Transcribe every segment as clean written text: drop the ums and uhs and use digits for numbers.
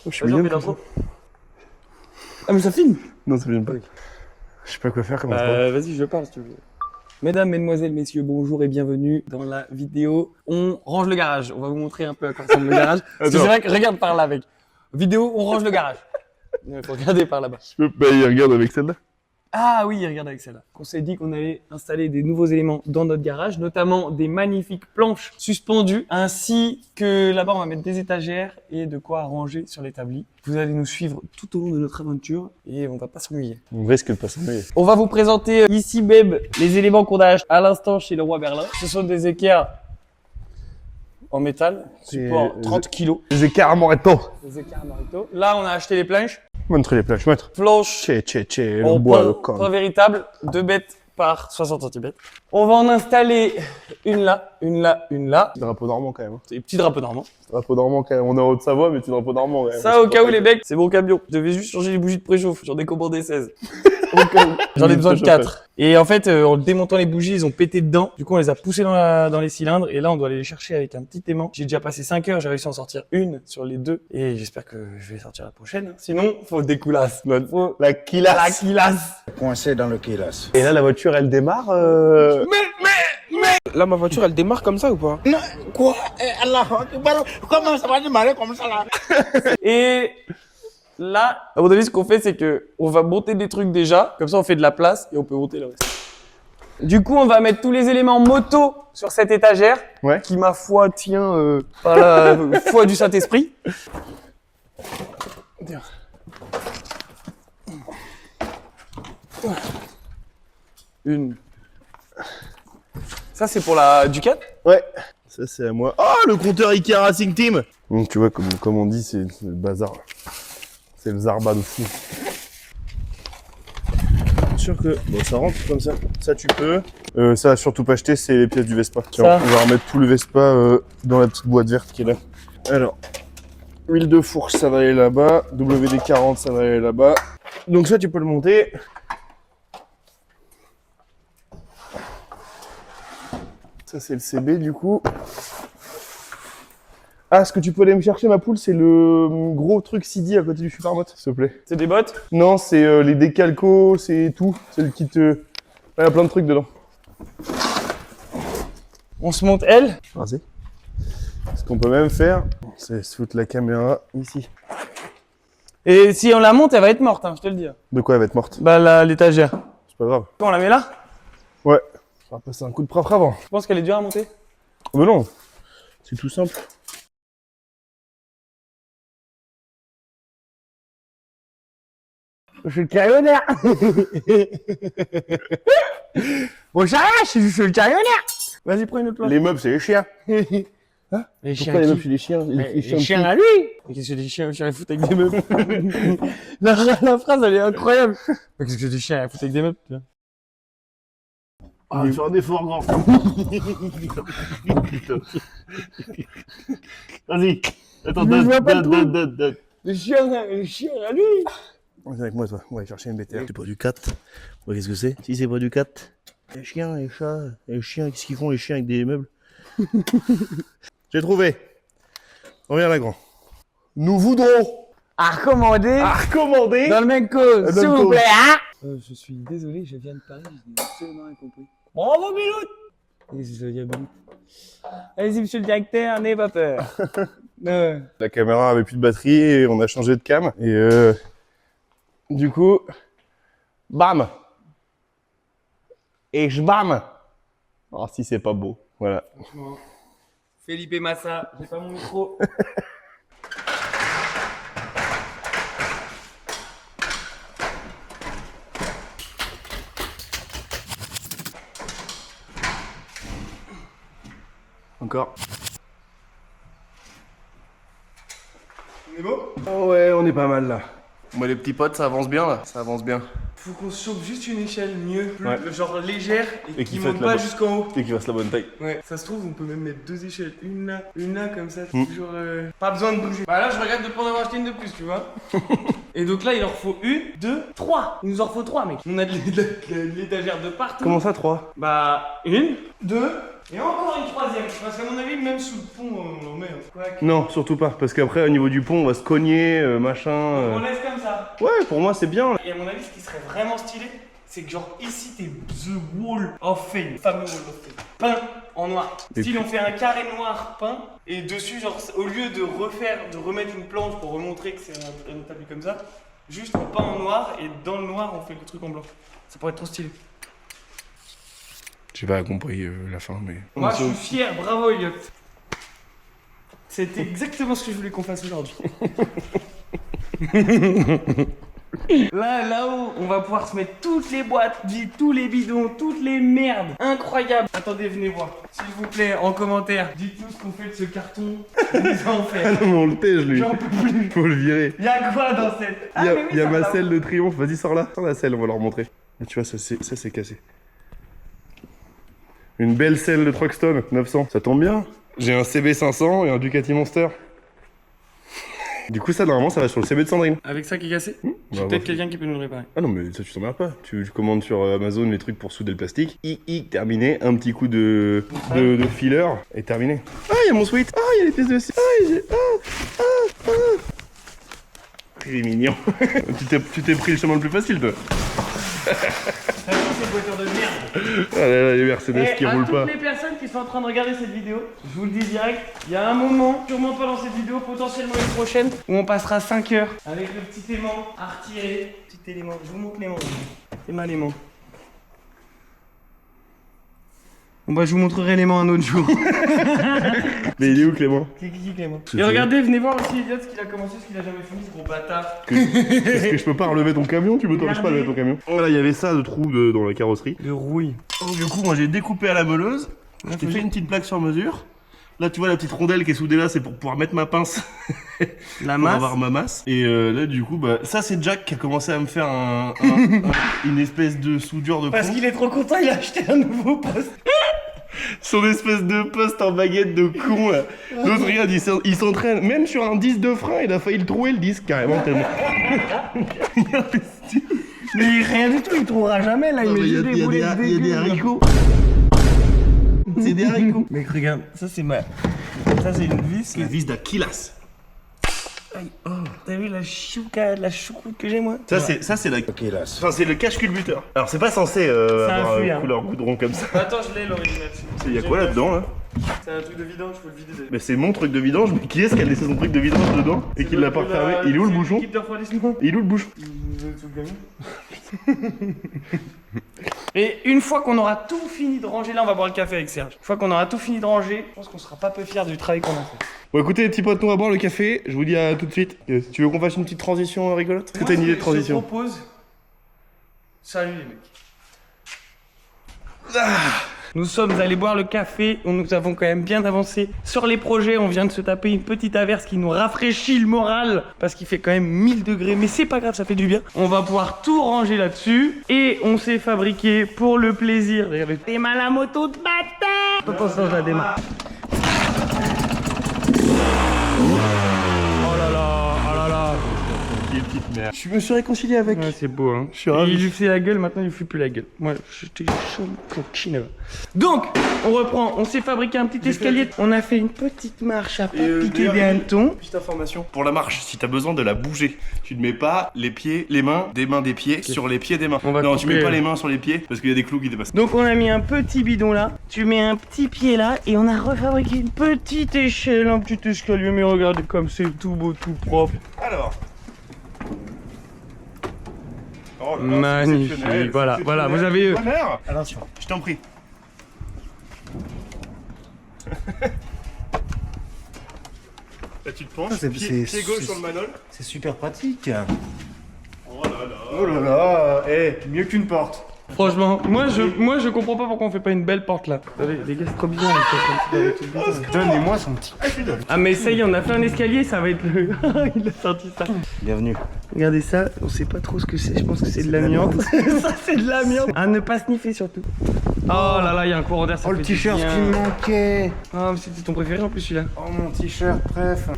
Oh, je suis mignon comme ça. Ah mais ça filme. Non, ça filme pas. Je sais pas quoi faire comme ça. Vas-y, je parle si tu veux. Mesdames, mesdemoiselles, messieurs, bonjour et bienvenue dans la vidéo. On range le garage. On va vous montrer un peu à quoi ressemble le garage. Parce que c'est vrai que regarde par là, mec. Vidéo, on range le garage. Il faut regarder par là-bas. Je peux. Bah, il regarde avec celle-là. Ah oui, regarde avec celle-là. On s'est dit qu'on allait installer des nouveaux éléments dans notre garage, notamment des magnifiques planches suspendues, ainsi que là-bas on va mettre des étagères et de quoi ranger sur l'établi. Vous allez nous suivre tout au long de notre aventure et on va pas s'ennuyer. On risque de pas s'ennuyer. On va vous présenter ici, Beb, les éléments qu'on a achetés à l'instant chez Leroy Merlin. Ce sont des équerres en métal, support 30 kg. Les écarts à Moretto. Des équerres Marito. Là, on a acheté les planches. Montre les plages, montre. Planches Le en bois, le point con. véritable, 2 bêtes par 60 cm. On va en installer une là, une là, une là. Drapeau normand quand même. C'est des petits drapeaux normands. Drapeau normand quand même. On est en Haute-Savoie, mais petit drapeau normand quand même. Ça, au cas où les becs, c'est mon camion. Je devais juste changer les bougies de préchauffe. J'en ai commandé 16. Au cas où. J'en ai besoin de 4. Et en fait, en démontant les bougies, ils ont pété dedans. Du coup, on les a poussées dans les cylindres. Et là, on doit aller les chercher avec un petit aimant. J'ai déjà passé 5 heures. J'ai réussi à en sortir une sur les 2. Et j'espère que je vais sortir la prochaine. Sinon, faut des coulasses. Faut La kilasse. la quilasse. Coincé dans le kilas. Et là, la voiture, elle démarre. Là, ma voiture, elle démarre comme ça ou pas? Non, quoi? Allah, comment ça va démarrer comme ça là? Et là, à mon avis, ce qu'on fait, c'est que on va monter des trucs déjà. Comme ça, on fait de la place et on peut monter le reste. Du coup, on va mettre tous les éléments moto sur cette étagère. Ouais. Qui, ma foi, tient par la foi du Saint-Esprit. Une. Ça, c'est pour la Ducat. Ouais. Ça, c'est à moi. Oh, le compteur Ikea Racing Team. Donc, tu vois, comme on dit, c'est le bazar. C'est le zarba de fou. Bien sûr que bon, ça rentre comme ça. Ça, tu peux. Ça, surtout pas acheter, c'est les pièces du Vespa. Tiens, Ça. on va remettre tout le Vespa dans la petite boîte verte qui est là. Alors, huile de fourche, ça va aller là-bas. WD-40, ça va aller là-bas. Donc ça, tu peux le monter. Ça, c'est le CB, du coup. Ah, ce que tu peux aller me chercher, ma poule, c'est le gros truc CD à côté du Supermote, s'il te plaît. C'est des bottes. Non, c'est les décalcos, c'est tout. C'est le kit. Il y a plein de trucs dedans. On se monte elle. Vas-y. Ce qu'on peut même faire, c'est se foutre la caméra ici. Et si on la monte, elle va être morte, hein, je te le dis. De quoi elle va être morte? Bah, l'étagère. C'est pas grave. On la met là? Ouais. On va passer un coup de propre avant. Je pense qu'elle est dure à monter. Mais non, c'est tout simple. Je suis le carillonnaire. Bon, ça va, je suis le carillonnaire. Vas-y, prends une autre place. Les meubles, c'est les chiens. Les Pourquoi chiens les meubles, qui... c'est les chiens? Les chiens à lui. Mais qu'est-ce que des chiens à foutre avec des meubles? la phrase, elle est incroyable. Mais qu'est-ce que des chiens à foutre avec des meubles, tu vois? Ah, faire un effort grand. Vas-y. Attends, Mais je vois pas le trou. donne. Les chiens à lui. Viens avec moi, toi. On va aller chercher une BTR. C'est pas du 4. Ouais, qu'est-ce que c'est? Si c'est pas du 4. Les chiens, les chats, les chiens, qu'est-ce qu'ils font les chiens avec des meubles? J'ai trouvé. Reviens là, grand. Nous voudrons À recommander. recommander. Dans le même cause, Dans s'il le vous cause. plaît, hein. Je suis désolé, je viens de parler, je n'ai absolument rien compris. Bravo, Bilout. Qu'est-ce que ça veut dire, Bilout? Allez-y, monsieur le directeur, n'ayez pas peur. La caméra avait plus de batterie et on a changé de cam. Et du coup, bam. Et je bam. Oh, si c'est pas beau. Voilà. Franchement, Felipe Massa, j'ai pas mon micro. Encore. On est beau? Oh ouais, on est pas mal là. Bon, les petits potes, ça avance bien là. Ça avance bien. Faut qu'on se chope juste une échelle mieux, plus, Ouais. genre légère et, Et qui qui monte fasse la pas bonne- jusqu'en haut. Et qu'il fasse la bonne taille. Ouais, ça se trouve, on peut même mettre 2 échelles. Une là, comme ça, toujours. Pas besoin de bouger. Bah là, je regrette de pas en avoir acheté une de plus, tu vois. Et donc là, il en faut 1, 2, 3. Il nous en faut 3, mec. On a de l'étagère de partout. Comment ça, 3? Bah, 1, 2, Et encore une troisième, parce qu'à mon avis, même sous le pont, on en met. Quoique. Non, surtout pas, parce qu'après, au niveau du pont, on va se cogner, machin. On laisse comme ça. Ouais, pour moi, c'est bien. Et à mon avis, ce qui serait vraiment stylé, c'est que genre ici, t'es The Wall of Fame, fameux Wall of Fame, peint en noir. Et Style, on fait un carré noir peint, et dessus, genre, au lieu de remettre une planche pour remontrer que c'est un établi comme ça, juste on peint en noir, et dans le noir, on fait le truc en blanc. Ça pourrait être trop stylé. J'ai pas compris la fin, mais. Moi, je suis fier, bravo Elliot. C'était exactement ce que je voulais qu'on fasse aujourd'hui. Là-haut, on va pouvoir se mettre toutes les boîtes vides, tous les bidons, toutes les merdes. Incroyable. Attendez, venez voir. S'il vous plaît, en commentaire, dites-nous ce qu'on fait de ce carton. Les enfers. Ah non, mais on le tège, lui. J'en peux plus. Faut le virer. Y'a quoi dans cette... Ah, mais oui, Il y a ça ma va. selle de triomphe. Vas-y, sors là. Sors la selle, on va leur montrer. Ah, tu vois, ça c'est cassé. Une belle selle de Truckstone, 900. Ça tombe bien. J'ai un CB500 et un Ducati Monster. Du coup, ça, normalement, ça va sur le CB de Sandrine. Avec ça qui est cassé Bah, J'ai bah, peut-être quelqu'un qui peut nous le réparer. Ah non, mais ça, tu t'emmerdes pas. Tu commandes sur Amazon les trucs pour souder le plastique. Terminé. Un petit coup de filler et terminé. Ah, il y a mon sweat. Ah, il y a les pièces de... Il est mignon. tu t'es pris le chemin le plus facile, toi. C'est une voiture de merde. Ah là là, les Mercedes Et qui à roulent toutes pas. les personnes qui sont en train de regarder cette vidéo, je vous le dis direct, il y a un moment, sûrement pas dans cette vidéo, potentiellement une prochaine, où on passera 5 heures avec le petit aimant à retirer. Petit élément, je vous montre l'aimant. C'est mal l'aimant. Bon bah je vous montrerai l'aimant un autre jour. Mais il est où, Clément? Qui Clément. C'est Et ça. regardez, venez voir aussi Elliot ce qu'il a commencé, ce qu'il a jamais fini, ce gros bâtard. Est-ce que je peux pas relever ton camion? Tu m'autorises pas à lever ton camion? Voilà, il y avait ça de trou dans la carrosserie. De rouille. Du coup, moi j'ai découpé à la meuleuse. Je t'ai fait une petite plaque sur mesure. Là, tu vois la petite rondelle qui est soudée là, c'est pour pouvoir mettre ma pince. La Pour masse. avoir ma masse. Et là, du coup, bah, ça c'est Jack qui a commencé à me faire une espèce de soudure de Parce plomb. qu'il est trop content, il a acheté un nouveau poste. Son espèce de poste en baguette de con là. L'autre, regarde, il s'entraîne. Même sur un disque de frein, il a failli le trouver le disque carrément tellement. Mais rien du tout, il trouvera jamais là, il met juste des boulettes Il y a des haricots. C'est des haricots. Mec, regarde, ça c'est ma. Ça c'est une vis. La vis d'Aquilas. Aïe, oh, t'as vu la choucroute que j'ai moi? Ça c'est la Aquilas. Enfin, c'est le cache-culbuteur. Alors c'est pas censé un avoir fouille, une hein. couleur goudron comme ça. Attends, je l'ai l'original. Il y a quoi là-dedans là? C'est un truc de vidange, je peux le vider d'ailleurs. Mais c'est mon truc de vidange, mais qui est-ce qui a laissé son truc de vidange dedans et qui l'a pas refermé? Il est où le bouchon? L'équipe de refroidissement. Il est où le bouchon? Et une fois qu'on aura tout fini de ranger, là on va boire le café avec Serge. Une fois qu'on aura tout fini de ranger, je pense qu'on sera pas peu fiers du travail qu'on a fait. Bon écoutez les petits potes, on va boire le café. Je vous dis à tout de suite. Tu veux qu'on fasse une petite transition rigolote? Est-ce que t'as une idée de transition? Je propose. Salut les mecs. Nous sommes allés boire le café, nous avons quand même bien avancé sur les projets, on vient de se taper une petite averse qui nous rafraîchit le moral parce qu'il fait quand même 1000 degrés, mais c'est pas grave, ça fait du bien. On va pouvoir tout ranger là-dessus et on s'est fabriqué pour le plaisir. Démarre la moto de bâtard. Attention, je la démarre. Oh là là, oh là là. Je me suis réconcilié avec. Ouais, c'est beau, hein. Je suis ravi. Il lui fait la gueule, maintenant il lui fait plus la gueule. Moi, j'étais chaud coquine. Donc, on reprend. On s'est fabriqué un petit escalier. On a fait une petite marche à pas piquer des hannetons. Petite information. Pour la marche, si t'as besoin de la bouger, tu ne mets pas les pieds, les mains des pieds sur les pieds des mains. On va Non, tu couper, mets pas les mains sur les pieds parce qu'il y a des clous qui dépassent. Donc, on a mis un petit bidon là. Tu mets un petit pied là. Et on a refabriqué une petite échelle, un petit escalier. Mais regardez comme c'est tout beau, tout propre. Alors. Oh là là, c'est Magnifique. exceptionnel, Voilà, c'est voilà. exceptionnel. Vous avez. Bonheur. Attention. Je t'en prie. Là, tu te penches, Ah, c'est- pied c'est- gauche c'est- sur le manol. C'est super pratique. Oh là là. Oh là là, mieux qu'une porte. Franchement, moi je comprends pas pourquoi on fait pas une belle porte là. Les gars, c'est trop bizarre. Donnez-moi son petit. Ah mais ça y est, on a fait un escalier, ça va être le... Il a sorti ça. Bienvenue. Regardez ça, on sait pas trop ce que c'est, je pense que c'est de l'amiante. Ça c'est de l'amiante. À ne pas sniffer surtout. Oh là là, il y a un courant d'air, ça Oh, fait le du t-shirt bien. qui me manquait. Ah, mais c'était ton préféré en plus celui-là. Oh, mon t-shirt, bref.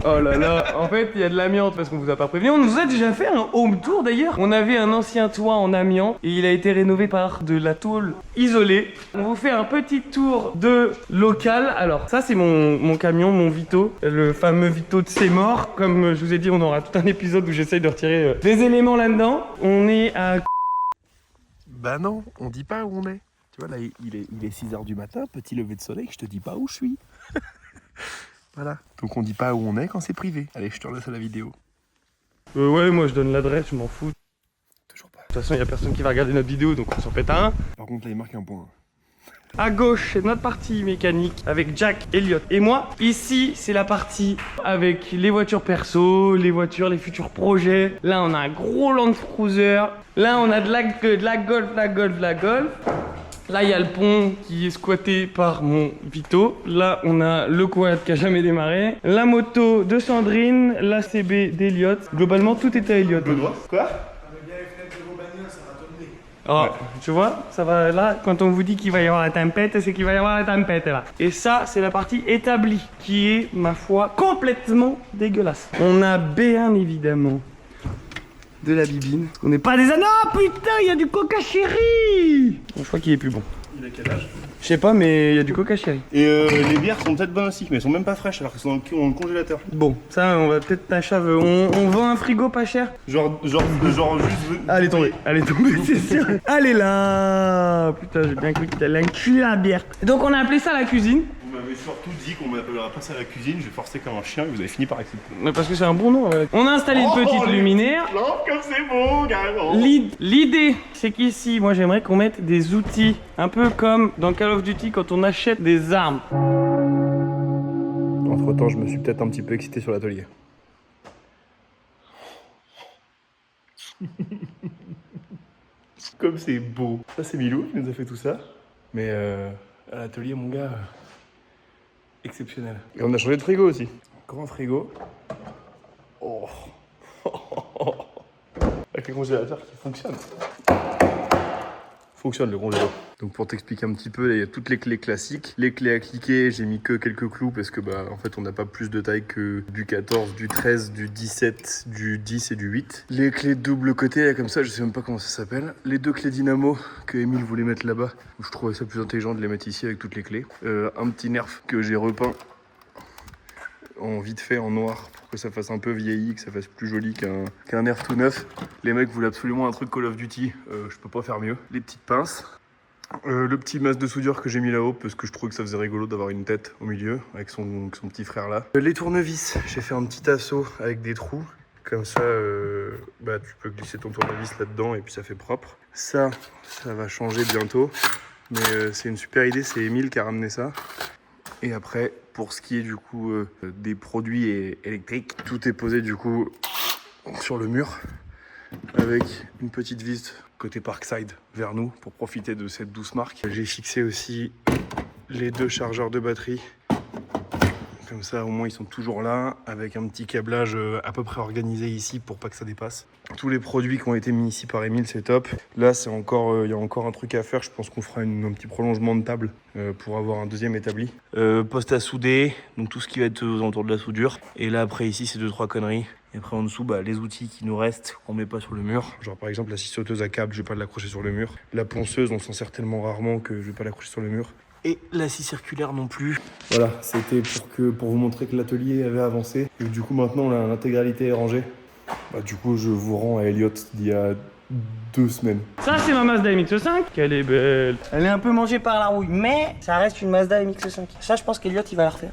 Oh là là, en fait il y a de l'amiante parce qu'on vous a pas prévenu. On nous a déjà fait un home tour d'ailleurs. On avait un ancien toit en amiante et il a été rénové par de la tôle isolée. On vous fait un petit tour de local. Alors ça c'est mon camion, mon Vito, le fameux Vito de C'est mort. Comme je vous ai dit, on aura tout un épisode où j'essaye de retirer des éléments là-dedans. On est à... Bah non, on dit pas où on est. Tu vois là, il est 6h du matin, petit lever de soleil, je te dis pas où je suis. Voilà. Donc on dit pas où on est quand c'est privé. Allez, je te relaisse à la vidéo. ouais, moi je donne l'adresse, je m'en fous. Toujours pas. De toute façon, il y a personne qui va regarder notre vidéo, donc on s'en pète un. Par contre là il marque un point. À gauche, c'est notre partie mécanique avec Jack, Elliot et moi. Ici, c'est la partie avec les voitures perso, les voitures, les futurs projets. Là, on a un gros Land Cruiser. Là, on a de la Golf. Là, il y a le pont qui est squatté par mon Vito. Là, on a le quad qui a jamais démarré. La moto de Sandrine, la CB d'Elliot. Globalement, tout est à Elliot. Quoi? Oh, tu vois, ça va là, quand on vous dit qu'il va y avoir la tempête, c'est qu'il va y avoir la tempête là. Et ça, c'est la partie établie, qui est, ma foi, complètement dégueulasse. On a bien évidemment de la bibine. On n'est pas des ânes. Oh putain, il y a du coca chéri. Bon, je crois qu'il est plus bon. Il a quel âge? Je sais pas, mais il y a du coca chéri. Et les bières sont peut-être bonnes aussi, mais elles sont même pas fraîches alors qu'elles sont dans le congélateur. Bon, ça, on va peut-être t'achave. On vend un frigo pas cher. Genre juste. Elle est tombée, c'est sûr. Elle est là. Putain, j'ai bien cru que t'allais enculer la bière. Donc, on a appelé ça la cuisine. Vous m'avez surtout dit qu'on m'appellera pas ça à la cuisine, je vais forcer comme un chien et vous avez fini par accepter. Mais parce que c'est un bon nom. On a installé une petite luminaire. Non, comme c'est beau, carrément. L'idée, c'est qu'ici, moi j'aimerais qu'on mette des outils, un peu comme dans Call of Duty quand on achète des armes. Entre temps, je me suis peut-être un petit peu excité sur l'atelier. Comme c'est beau. Ça, c'est Milou qui nous a fait tout ça. Mais à l'atelier, mon gars, exceptionnel. Et on a changé de frigo aussi. Grand frigo. Oh. Avec le congélateur qui fonctionne. Fonctionne le congélateur. Donc pour t'expliquer un petit peu, il y a toutes les clés classiques. Les clés à cliquer, j'ai mis que quelques clous parce que bah en fait on n'a pas plus de taille que du 14, du 13, du 17, du 10 et du 8. Les clés de double côté, là, comme ça, je sais même pas comment ça s'appelle. Les deux clés dynamo que Emile voulait mettre là-bas. Je trouvais ça plus intelligent de les mettre ici avec toutes les clés. Un petit nerf que j'ai repeint en vite fait en noir pour que ça fasse un peu vieilli, que ça fasse plus joli qu'un nerf tout neuf. Les mecs voulaient absolument un truc Call of Duty, je peux pas faire mieux. Les petites pinces. Le petit masque de soudure que j'ai mis là-haut parce que je trouvais que ça faisait rigolo d'avoir une tête au milieu avec son petit frère là. Les tournevis, j'ai fait un petit assaut avec des trous. Comme ça, bah, tu peux glisser ton tournevis là-dedans et puis ça fait propre. Ça va changer bientôt. Mais c'est une super idée, c'est Emile qui a ramené ça. Et après, pour ce qui est du coup des produits électriques, tout est posé du coup sur le mur avec une petite vis côté Parkside vers nous pour profiter de cette douce marque. J'ai fixé aussi les deux chargeurs de batterie. Comme ça, au moins, ils sont toujours là, avec un petit câblage à peu près organisé ici pour pas que ça dépasse. Tous les produits qui ont été mis ici par Emile, c'est top. Là, c'est encore, il y a encore un truc à faire. Je pense qu'on fera un petit prolongement de table pour avoir un deuxième établi. Poste à souder, donc tout ce qui va être aux alentours de la soudure. Et là, après, ici, c'est 2-3 conneries. Et après, en dessous, bah, les outils qui nous restent, qu'on met pas sur le mur. Genre, par exemple, la scie sauteuse à câble, je vais pas l'accrocher sur le mur. La ponceuse, on s'en sert tellement rarement que je vais pas l'accrocher sur le mur. Et la scie circulaire non plus. Voilà, c'était pour vous montrer que l'atelier avait avancé. Et du coup, maintenant, l'intégralité est rangée. Bah, du coup, je vous rends à Elliot d'il y a 2 semaines. Ça, c'est ma Mazda MX-5. Qu'elle est belle. Elle est un peu mangée par la rouille, mais ça reste une Mazda MX-5. Ça, je pense qu'Elliot, il va la refaire.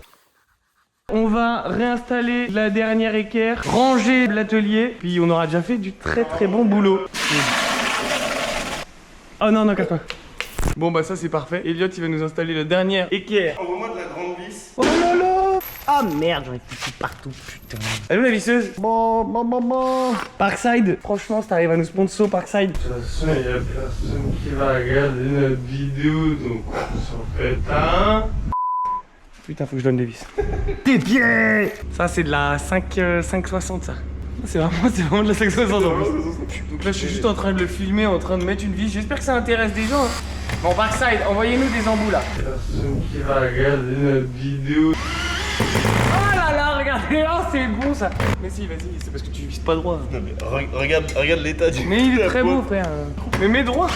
On va réinstaller la dernière équerre, ranger l'atelier, puis on aura déjà fait du très très bon boulot. Oh non, casse-toi. Bon bah ça c'est parfait. Elliot il va nous installer la dernière équerre. Envoie-moi de la grande vis. Oh là là. Ah merde, j'en ai foutu partout, putain. Elle est où la visseuse? Bon. Parkside, franchement si t'arrives à nous sponsor Parkside. De toute façon il y a personne qui va regarder notre vidéo donc on s'en fait un. Putain faut que je donne des vis. Tes pieds. Ça c'est de la 560 ça. C'est vraiment de la 560 en plus. Donc là je suis juste en train de le filmer, en train de mettre une vis. J'espère que ça intéresse des gens. Hein. Bon, Parkside, envoyez-nous des embouts là. Personne qui va regarder notre vidéo. Oh là là, regardez là, c'est bon ça. Mais si, vas-y, c'est parce que tu vises pas droit. Non mais regarde l'état du... Mais il est très beau, frère. Mais mets droit.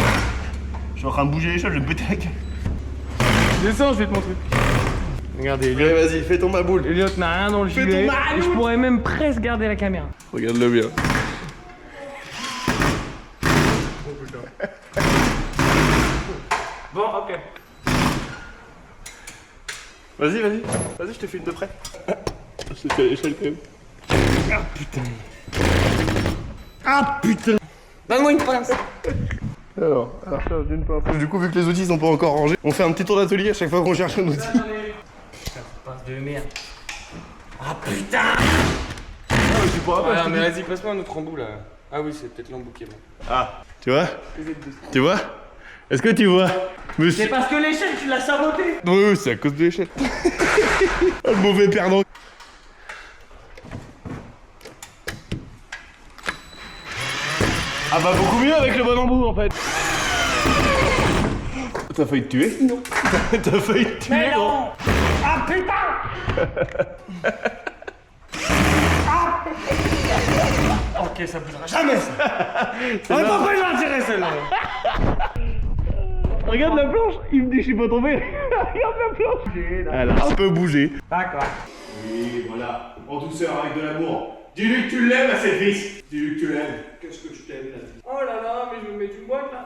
Je suis en train de bouger les choses, je vais me péter la gueule. Descends, je vais te montrer. Regardez, Allez, Elliot. vas-y, fais ton maboule. Elliot n'a rien dans le Fais gilet. ton maboule. Et je pourrais même presque garder la caméra. Regarde-le bien. Bon, ok. Vas-y, je te filme de près. Je te fais à l'échelle quand même. Ah putain. Donne-moi une pince. Alors, d'une pince. Du coup, vu que les outils sont pas encore rangés, on fait un petit tour d'atelier à chaque fois qu'on cherche un outil. Pince de merde. Ah putain. Tu pourras pas. Ah, mais vas-y, passe-moi un autre embout là. Ah oui, c'est peut-être l'embout qui est bon. Ah, tu vois? Tu vois? Est-ce que tu vois? Monsieur... C'est parce que l'échelle, tu l'as saboté. Oui, c'est à cause de l'échelle. Le mauvais perdant. Ah bah beaucoup mieux avec le bon embout en fait. T'as failli te tuer? Non. T'as failli te tuer? Mais non. Ah putain. Ok, ça bougera jamais ça. On va pas l'intérêt celle-là. Regarde la planche, il me dit je suis pas tombé. Regarde la planche. Elle a un peu bougé. D'accord. Oui, voilà. En douceur, avec de l'amour. Dis-lui que tu l'aimes à cette fils. Dis-lui que tu l'aimes. Qu'est-ce que je t'aime là? Oh là là, mais je vais me mettre une boîte là.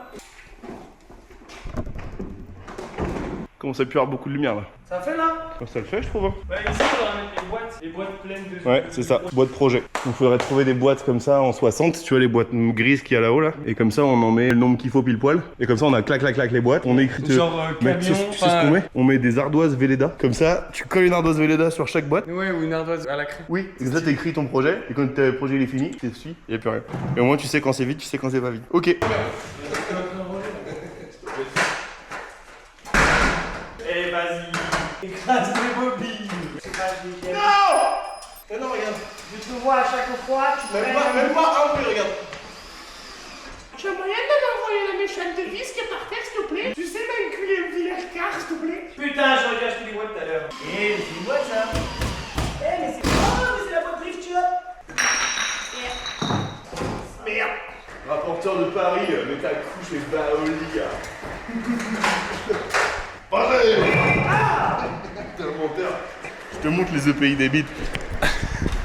Commence à plus avoir beaucoup de lumière là. Ça fait là. Ça le fait, je trouve. Hein. Bah ici, on va mettre les boîtes pleines de... Ouais, c'est ça. Boîte projet. Il faudrait trouver des boîtes comme ça en 60. Tu vois les boîtes grises qu'il y a là-haut là. Et comme ça, on en met le nombre qu'il faut pile poil. Et comme ça, on a clac les boîtes. On écrit. Genre Mais camion, tu sais ce qu'on met? On met des ardoises Velleda. Comme ça, tu colles une ardoise Velleda sur chaque boîte. Ouais, ou une ardoise à la craie. Oui, et comme ça t'écris ton projet, et quand le projet il est fini, tu suis, il n'y a plus rien. Et au moins tu sais quand c'est vite, tu sais quand c'est pas vite. Ok. Eh vas-y. Écrase les bobines. Non, non, regarde. Je te vois à chaque fois, tu Même pas un peu, regarde. Tu as moyen de m'envoyer la méchante de vis qui est par terre, s'il te plaît? Tu sais m'enculer un village car, s'il te plaît? Putain, je regarde acheté des boîtes tout à l'heure. Eh, mais c'est une boîte ça. Eh, mais c'est. Oh, mais c'est la boîte Drift Shop. Merde. Rapporteur de Paris, mets ta couche et va au lit. Pareil. T'es un menteur. Je te montre les EPI des bites.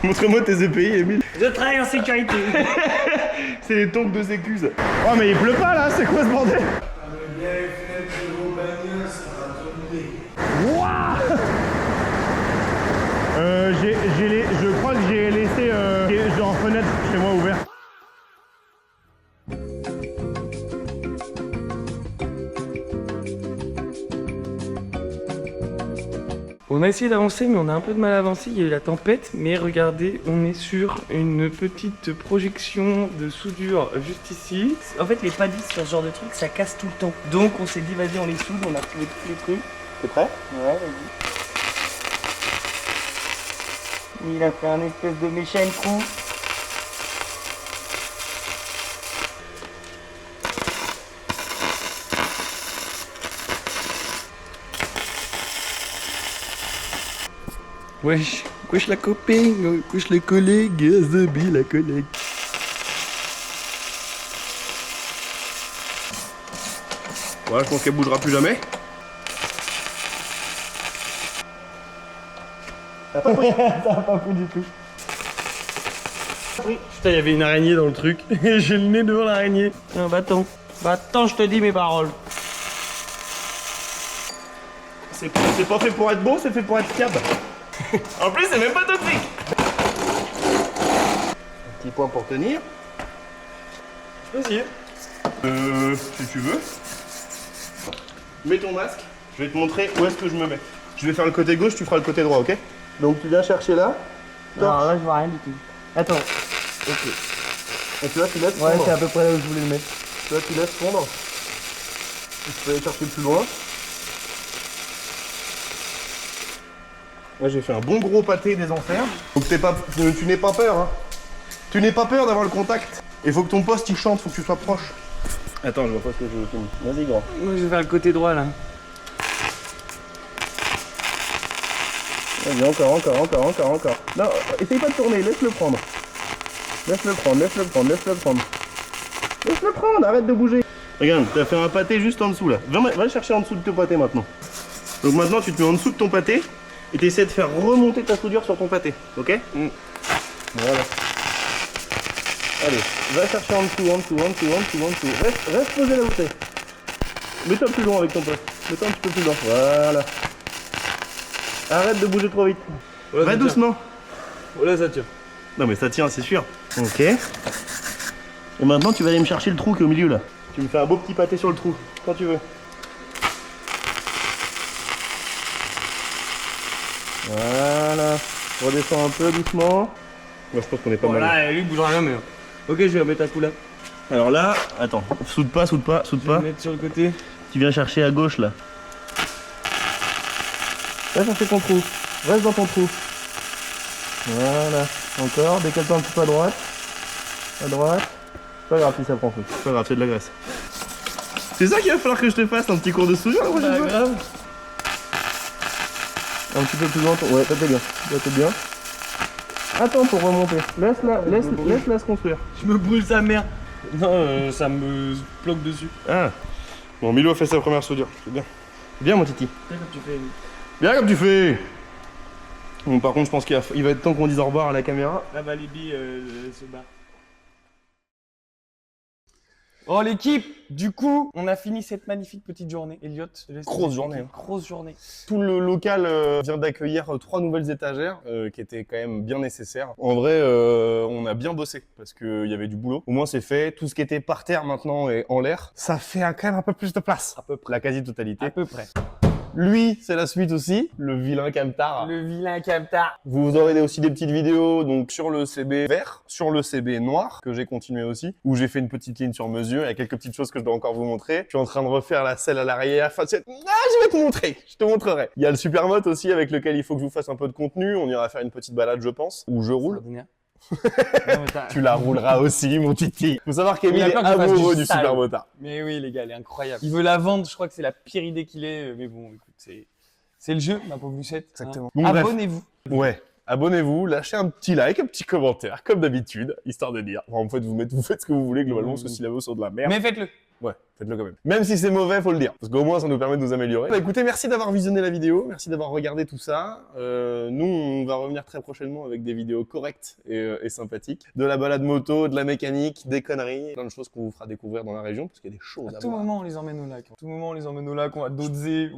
Montre-moi tes EPI, Emile. Je travaille en sécurité. C'est les tongs de Sécuse. Oh mais il pleut pas là, c'est quoi ce bordel? Je crois que j'ai laissé genre fenêtre chez moi ouverte. On a essayé d'avancer, mais on a un peu de mal à avancer. Il y a eu la tempête, mais regardez, on est sur une petite projection de soudure juste ici. En fait, les paddies sur ce genre de truc, ça casse tout le temps. Donc, on s'est dit, vas-y, on les soude, on a trouvé tous les trucs. T'es prêt? Ouais, vas-y. Il a fait un espèce de méchant trou. Wesh, wesh la copine, wesh les collègues, Zabi la collègue. Voilà, je pense qu'elle bougera plus jamais. Ça a pas pris du tout. Putain, il y avait une araignée dans le truc. Et j'ai le nez devant l'araignée. Tiens, va-t'en. Va-t'en, je te dis mes paroles. C'est pas fait pour être beau, c'est fait pour être fiable. En plus, c'est même pas toxique. Un petit point pour tenir. Je peux essayer. Si tu veux. Mets ton masque. Je vais te montrer où est-ce que je me mets. Je vais faire le côté gauche, tu feras le côté droit, ok? Donc tu viens chercher là. Non, là, je vois rien du tout. Attends. Ok. Et tu vois, tu laisses Ouais, fondre. c'est à peu près là où je voulais le mettre. Tu vois, tu laisses fondre. Tu peux aller chercher plus loin. Là, j'ai fait un bon gros pâté des enfers. Donc tu n'es pas peur, hein. Tu n'es pas peur d'avoir le contact. Il faut que ton poste il chante, faut que tu sois proche. Attends, je vois pas ce que je veux filmer. Vas-y, grand. Moi, je vais faire le côté droit là. Vas-y, encore. Non, essaye pas de tourner, laisse-le prendre. Laisse-le prendre, arrête de bouger. Regarde, t'as fait un pâté juste en dessous là. Va chercher en dessous de ton pâté maintenant. Donc maintenant, tu te mets en dessous de ton pâté et tu essaies de faire remonter ta soudure sur ton pâté, ok? Voilà. Allez, va chercher en dessous. Reste posé là où t'es. Mets-toi plus loin avec ton pote. Mets-toi un petit peu plus loin. Voilà. Arrête de bouger trop vite. Voilà, Va doucement. Voilà, ça tient. Non mais ça tient, c'est sûr. Ok. Et maintenant, tu vas aller me chercher le trou qui est au milieu là. Tu me fais un beau petit pâté sur le trou, quand tu veux. Voilà. Redescends un peu doucement. Moi, je pense qu'on est pas mal. Voilà, lui, il bougera rien, mais. Ok, je vais remettre un coup là. Alors là, attends, soude pas. Je vais mettre sur le côté. Tu viens chercher à gauche là. Va chercher ton trou. Reste dans ton trou. Voilà. Encore, décale-toi un petit peu à droite. À droite. C'est pas grave si ça prend feu. C'est pas grave, c'est de la graisse. C'est ça qu'il va falloir que je te fasse, un petit cours de soudure la prochaine fois. grave. Un petit peu plus longtemps. Ouais, t'es bien. Ouais, t'es bien. Attends pour remonter. Laisse-la se construire. Je me brûle sa mère. Non, ça me bloque dessus. Ah. Bon, Milo a fait sa première soudure. C'est bien. Bien, mon titi. Comme tu fais. Bien comme tu fais. Bon, par contre, je pense qu'il va être temps qu'on dise au revoir à la caméra. Là-bas, Libby se bat. Oh l'équipe, du coup, on a fini cette magnifique petite journée. Elliot, je te laisse Grosse te journée, expliquer. Grosse journée. Tout le local vient d'accueillir 3 nouvelles étagères qui étaient quand même bien nécessaires. En vrai, on a bien bossé parce qu'il y avait du boulot. Au moins, c'est fait. Tout ce qui était par terre maintenant est en l'air. Ça fait quand même un peu plus de place. À peu près. La quasi-totalité. À peu près. Lui, c'est la suite aussi. Le vilain camtar. Le vilain camtar. Vous aurez aussi des petites vidéos donc sur le CB vert, sur le CB noir, que j'ai continué aussi, où j'ai fait une petite ligne sur mesure. Il y a quelques petites choses que je dois encore vous montrer. Je suis en train de refaire la selle à l'arrière. Enfin, je vais te montrer. Je te montrerai. Il y a le Supermote aussi avec lequel il faut que je vous fasse un peu de contenu. On ira faire une petite balade, je pense, où je roule. Tu la rouleras aussi, mon titi. Faut savoir qu'Emile est amoureux du Supermotard. Mais oui, les gars, elle est incroyable. Il veut la vendre, je crois que c'est la pire idée qu'il ait. Mais bon, écoute, c'est le jeu, ma pauvre Lucette. Exactement. Hein. Bon, bref. Abonnez-vous. Ouais. Abonnez-vous, lâchez un petit like, un petit commentaire, comme d'habitude, histoire de dire. Enfin, en fait, vous faites ce que vous voulez, globalement, parce que si la vaut sur de la merde. Mais faites-le. Ouais, faites-le quand même. Même si c'est mauvais, faut le dire. Parce qu'au moins, ça nous permet de nous améliorer. Bah, écoutez, merci d'avoir visionné la vidéo. Merci d'avoir regardé tout ça. Nous, on va revenir très prochainement avec des vidéos correctes et sympathiques. De la balade moto, de la mécanique, des conneries. Plein de choses qu'on vous fera découvrir dans la région, parce qu'il y a des choses à À tout voir. moment, on les emmène au lac. À tout moment, on les emmène au lac. On va dozer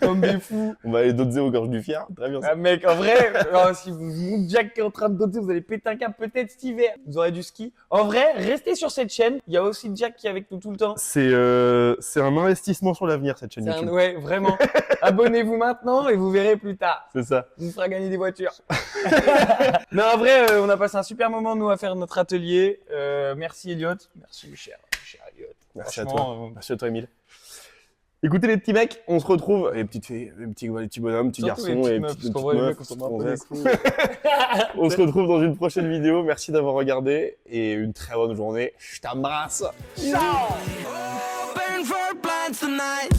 comme des fous. On va aller dozer aux gorges du Fier. Très bien ça. Ah, mec, en vrai, si mon Jack est en train de dozer, vous allez péter un câble peut-être cet hiver. Vous aurez du ski. En vrai, restez sur cette chaîne. Il y a aussi Jack qui est avec nous tout le temps. C'est un investissement sur l'avenir, cette chaîne YouTube. Ouais, vraiment. Abonnez-vous maintenant et vous verrez plus tard. C'est ça. Ça vous fera gagner des voitures. Non, en vrai, on a passé un super moment, nous, à faire notre atelier. Merci, Elliot. Merci, cher Elliot. Merci à Franchement, toi. Merci à toi, Emile. Écoutez les petits mecs, on se retrouve, les petites filles, les petits bonhommes, petits Surtout les garçons petites et meufs, petites parce qu'en vrai, les meufs, mecs, on s'en bat un peu les gonzesses. On se retrouve dans une prochaine vidéo. Merci d'avoir regardé et une très bonne journée. Je t'embrasse. Burn for plants tonight.